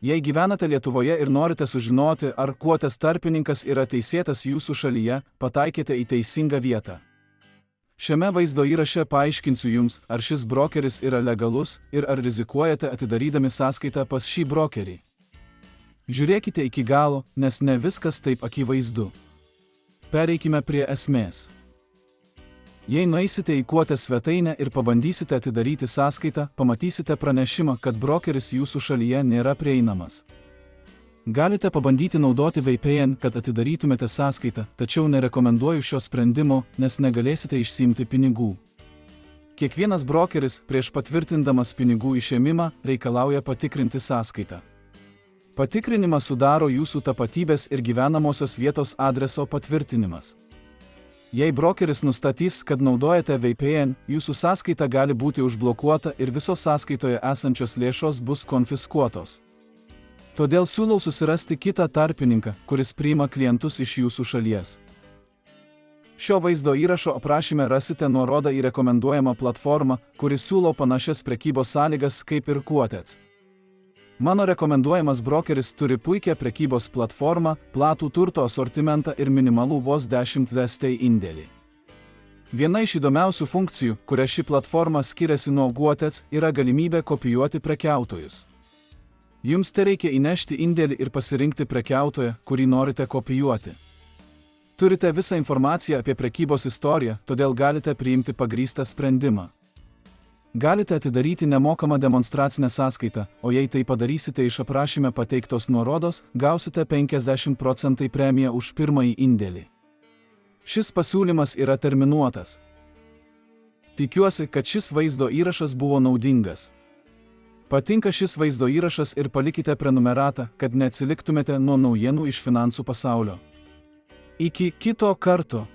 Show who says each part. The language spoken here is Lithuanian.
Speaker 1: Jei gyvenate Lietuvoje ir norite sužinoti, ar Quotes tarpininkas yra teisėtas jūsų šalyje, pataikėte į teisingą vietą. Šiame vaizdo įraše paaiškinsiu jums, ar šis brokeris yra legalus ir ar rizikuojate atidarydami sąskaitą pas šį brokerį. Žiūrėkite iki galo, nes ne viskas taip akivaizdu. Pereikime prie esmės. Jei nueisite į Quotes svetainę ir pabandysite atidaryti sąskaitą, pamatysite pranešimą, kad brokeris jūsų šalyje nėra prieinamas. Galite pabandyti naudoti VPN, kad atidarytumėte sąskaitą, tačiau nerekomenduoju šio sprendimo, nes negalėsite išsiimti pinigų. Kiekvienas brokeris, prieš patvirtindamas pinigų išėmimą, reikalauja patikrinti sąskaitą. Patikrinimą sudaro jūsų tapatybės ir gyvenamosios vietos adreso patvirtinimas. Jei brokeris nustatys, kad naudojate VPN, jūsų sąskaita gali būti užblokuota ir visos sąskaitoje esančios lėšos bus konfiskuotos. Todėl siūlau susirasti kitą tarpininką, kuris priima klientus iš jūsų šalies. Šio vaizdo įrašo aprašyme rasite nuorodą į rekomenduojamą platformą, kuri siūlo panašias prekybos sąlygas kaip ir Quotes. Mano rekomenduojamas brokeris turi puikią prekybos platformą, platų turto asortimentą ir minimalų vos 10 VST indėlį. Viena iš įdomiausių funkcijų, kuria ši platforma skiriasi nuo Quotes, yra galimybė kopijuoti prekiautojus. Jums tereikia įnešti indėlį ir pasirinkti prekiautoją, kurį norite kopijuoti. Turite visą informaciją apie prekybos istoriją, todėl galite priimti pagrįstą sprendimą. Galite atidaryti nemokamą demonstracinę sąskaitą, o jei tai padarysite iš aprašyme pateiktos nuorodos, gausite 50% premiją už pirmąjį indėlį. Šis pasiūlymas yra terminuotas. Tikiuosi, kad šis vaizdo įrašas buvo naudingas. Patinka šis vaizdo įrašas ir palikite prenumeratą, kad neatsiliktumėte nuo naujienų iš finansų pasaulio. Iki kito karto.